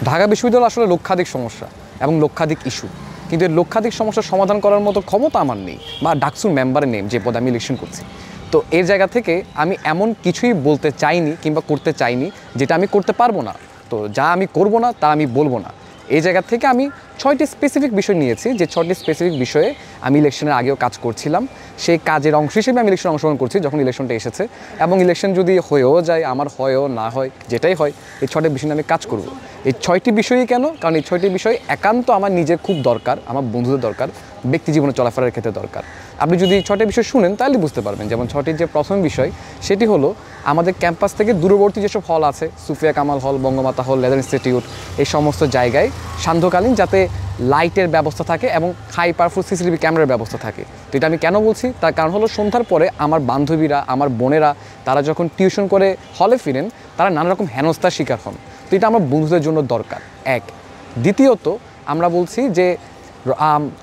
ঢাকা বিশ্ববিদ্যালয় আসলে লক্ষাধিক সমস্যা এবং লক্ষাধিক ইস্যু, কিন্তু এই লক্ষাধিক সমস্যার সমাধান করার মতো ক্ষমতা আমার নেই, বা ডাকসুর মেম্বারের নেই যে পদে আমি ইলেকশন করছি। তো এর জায়গা থেকে আমি এমন কিছুই বলতে চাইনি কিংবা করতে চাইনি যেটা আমি করতে পারবো না। তো যা আমি করব না তা আমি বলবো না। এই জায়গা থেকে আমি 6টি স্পেসিফিক বিষয় নিয়েছি, যে 6টি স্পেসিফিক বিষয়ে আমি ইলেকশনের আগেও কাজ করছিলাম। সেই কাজের অংশ হিসেবে আমি ইলেকশনে অংশগ্রহণ করছি যখন ইলেকশনটা এসেছে, এবং ইলেকশন যদি হয়েও যায়, আমার হয়েও না হয়, যেটাই হয়, এই 6টি বিষয় নিয়ে আমি কাজ করব। এই 6টি বিষয়ই কেন? কারণ এই 6টি বিষয় একান্ত আমার নিজের খুব দরকার, আমার বন্ধুদের দরকার, ব্যক্তি জীবনে চলাফেরার ক্ষেত্রে দরকার। আপনি যদি 6টি বিষয় শুনেন তাহলে বুঝতে পারবেন। যেমন 6টির যে প্রথম বিষয়, সেটি হলো আমাদের ক্যাম্পাস থেকে দূরবর্তী যেসব হল আছে, সুফিয়া কামাল হল, বঙ্গমাতা হল, লেদার ইনস্টিটিউট, এই সমস্ত জায়গায় সান্ধ্যকালীন যাতে লাইটের ব্যবস্থা থাকে এবং হাই পাওয়ারফুল সিসিটিভি ক্যামেরার ব্যবস্থা থাকে। তো এটা আমি কেন বলছি, তার কারণ হলো সন্ধ্যার পরে আমার বান্ধবীরা, আমার বোনেরা, তারা যখন টিউশন করে হলে ফিরেন, তারা নানা রকম হেনস্থার শিকার হন। তো এটা আমার বন্ধুদের জন্য দরকার, এক। দ্বিতীয়ত আমরা বলছি যে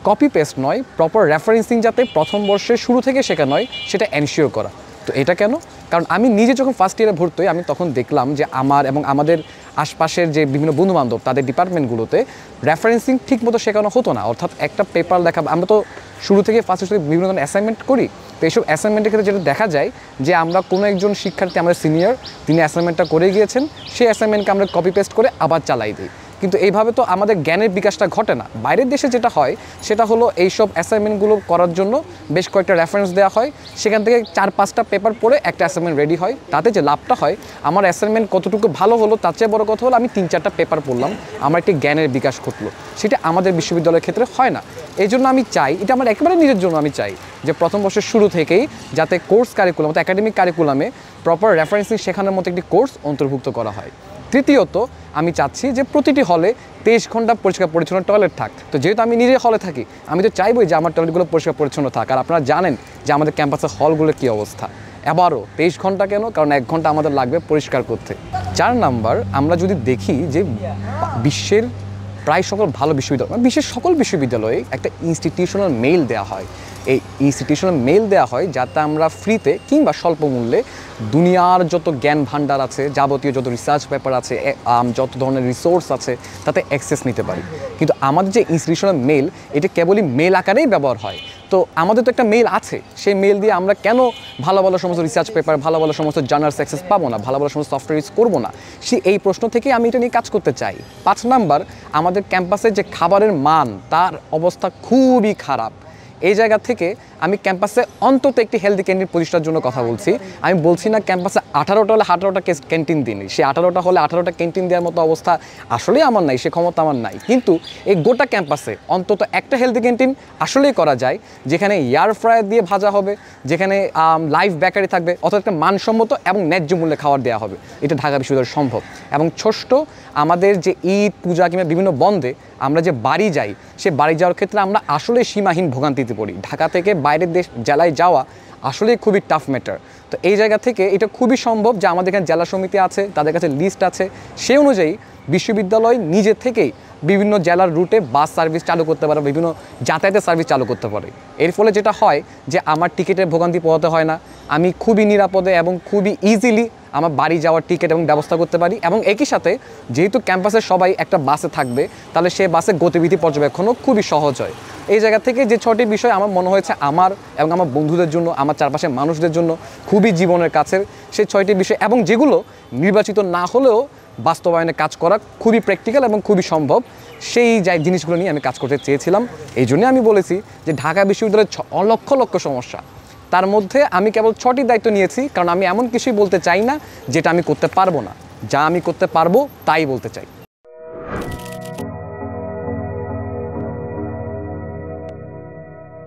কপি পেস্ট নয়, প্রপার রেফারেন্সিং যাতে প্রথম বর্ষের শুরু থেকে শেখানো হয় সেটা এনশিওর করা। তো এটা কেন? কারণ আমি নিজে যখন ফার্স্ট ইয়ারে ভর্তি হই, আমি তখন দেখলাম যে আমার এবং আমাদের আশপাশের যে বিভিন্ন বন্ধুবান্ধব তাদের ডিপার্টমেন্টগুলোতে রেফারেন্সিং ঠিকমতো শেখানো হতো না। অর্থাৎ একটা পেপার লেখা, আমরা তো শুরু থেকে ফার্স্ট ইয়ারে বিভিন্ন ধরনের অ্যাসাইনমেন্ট করি। তো এইসব অ্যাসাইনমেন্টের ক্ষেত্রে যেটা দেখা যায় যে আমরা কোনো একজন শিক্ষার্থী, আমাদের সিনিয়র, তিনি অ্যাসাইনমেন্টটা করে গিয়েছেন, সেই অ্যাসাইনমেন্টকে আমরা কপি পেস্ট করে আবার চালাই দিই। কিন্তু এইভাবে তো আমাদের জ্ঞানের বিকাশটা ঘটে না। বাইরের দেশে যেটা হয় সেটা হলো এইসব অ্যাসাইনমেন্টগুলো করার জন্য বেশ কয়েকটা রেফারেন্স দেওয়া হয়, সেখান থেকে 4-5টা পেপার পড়ে একটা অ্যাসাইনমেন্ট রেডি হয়। তাতে যে লাভটা হয়, আমার অ্যাসাইনমেন্ট কতটুকু ভালো হলো তার চেয়ে বড় কথা হলো আমি 3-4টা পেপার পড়লাম, আমার একটি জ্ঞানের বিকাশ ঘটলো। সেটা আমাদের বিশ্ববিদ্যালয়ের ক্ষেত্রে হয় না। এই জন্য আমি চাই, এটা আমার একেবারে নিজের জন্য আমি চাই যে প্রথম বর্ষের শুরু থেকেই যাতে কোর্স কারিকুলাম, অর্থাৎ একাডেমিক কারিকুলামে প্রপার রেফারেন্সিং শেখানোর মতো একটি কোর্স অন্তর্ভুক্ত করা হয়। তৃতীয়ত আমি চাচ্ছি যে প্রতিটি হলে 23 ঘন্টা পরিষ্কার পরিচ্ছন্ন টয়লেট থাক। তো যেহেতু আমি নিজে হলে থাকি, আমি তো চাইবই যে আমার টয়লেটগুলো পরিষ্কার পরিচ্ছন্ন থাক। আর আপনারা জানেন যে আমাদের ক্যাম্পাসের হলগুলোর কী অবস্থা। আবারও 23 ঘন্টা কেন? কারণ 1 ঘন্টা আমাদের লাগবে পরিষ্কার করতে। 4 নাম্বার, আমরা যদি দেখি যে বিশ্বের প্রায় সকল ভালো বিশ্ববিদ্যালয়, বিশ্বের সকল বিশ্ববিদ্যালয়ে একটা ইনস্টিটিউশনাল মেইল দেওয়া হয়। এই ইনস্টিটিউশনাল মেইল দেওয়া হয় যাতে আমরা ফ্রিতে কিংবা স্বল্প মূল্যে দুনিয়ার যত জ্ঞান ভাণ্ডার আছে, যাবতীয় যত রিসার্চ পেপার আছে, যত ধরনের রিসোর্স আছে, তাতে অ্যাক্সেস নিতে পারি। কিন্তু আমাদের যে ইনস্টিটিউশনাল মেইল, এটা কেবলই মেইল আকারেই ব্যবহার হয়। তো আমাদের তো একটা মেইল আছে, সেই মেইল দিয়ে আমরা কেন ভালো ভালো সমস্ত রিসার্চ পেপার, ভালো ভালো সমস্ত জার্নালস অ্যাক্সেস পাবো না, ভালো ভালো সমস্ত সফটওয়্যার ইউজ করবো না? এই প্রশ্ন থেকে আমি এটা নিয়ে কাজ করতে চাই। 5 নাম্বার, আমাদের ক্যাম্পাসের যে খাবারের মান, তার অবস্থা খুবই খারাপ। এই জায়গা থেকে আমি ক্যাম্পাসে অন্তত একটি হেলদি ক্যান্টিন প্রতিষ্ঠার জন্য কথা বলছি। আমি বলছি না ক্যাম্পাসে 18টা হলে 18টা ক্যান্টিন দিন, সেই 18টা হলে 18টা ক্যান্টিন দেওয়ার মতো অবস্থা আসলেই আমার নাই, সে ক্ষমতা আমার নাই। কিন্তু এই গোটা ক্যাম্পাসে অন্তত একটা হেলদি ক্যান্টিন আসলেই করা যায়, যেখানে এয়ার ফ্রায়ার দিয়ে ভাজা হবে, যেখানে লাইভ বেকারি থাকবে, অর্থাৎ একটা মানসম্মত এবং ন্যায্য মূল্যে খাবার দেওয়া হবে। এটা ঢাকা বিশ্ববিদ্যালয়ে সম্ভব। এবং ষষ্ঠ, আমাদের যে ঈদ, পূজা কিংবা বিভিন্ন বন্ধে আমরা যে বাড়ি যাই, সে বাড়ি যাওয়ার ক্ষেত্রে আমরা আসলে সীমাহীন ভোগান্তিতে পড়ি। ঢাকা থেকে বাইরের দেশ জেলায় যাওয়া আসলেই খুবই টাফ ম্যাটার। তো এই জায়গা থেকে এটা খুবই সম্ভব যে আমাদের এখানে জেলা সমিতি আছে, তাদের কাছে লিস্ট আছে, সেই অনুযায়ী বিশ্ববিদ্যালয় নিজে থেকেই বিভিন্ন জেলার রুটে বাস সার্ভিস চালু করতে পারে, বিভিন্ন যাতায়াতের সার্ভিস চালু করতে পারে। এর ফলে যেটা হয় যে আমার টিকিটের ভোগান্তি পোহাতে হয় না, আমি খুবই নিরাপদে এবং খুবই ইজিলি আমার বাড়ি যাওয়ার টিকিট এবং ব্যবস্থা করতে পারি। এবং একই সাথে যেহেতু ক্যাম্পাসের সবাই একটা বাসে থাকবে, তাহলে সে বাসে গতিবিধি পর্যবেক্ষণও খুবই সহজ হয়। এই জায়গা থেকে যে 6টি বিষয় আমার মনে হয়েছে আমার এবং আমার বন্ধুদের জন্য, আমার চারপাশের মানুষদের জন্য খুবই জীবনের কাছের, সেই 6টি বিষয়, এবং যেগুলো নির্বাচিত না হলেও বাস্তবায়নে কাজ করা খুবই প্র্যাকটিক্যাল এবং খুবই সম্ভব, সেই জিনিসগুলো নিয়ে আমি কাজ করতে চেয়েছিলাম। এই জন্যই আমি বলেছি যে ঢাকা বিশ্ববিদ্যালয়ের লক্ষ লক্ষ সমস্যা, তার মধ্যে আমি কেবল 6টি দায়িত্ব নিয়েছি, কারণ আমি এমন কিছুই বলতে চাই না যেটা আমি করতে পারবো না। যা আমি করতে পারবো তাই বলতে চাই।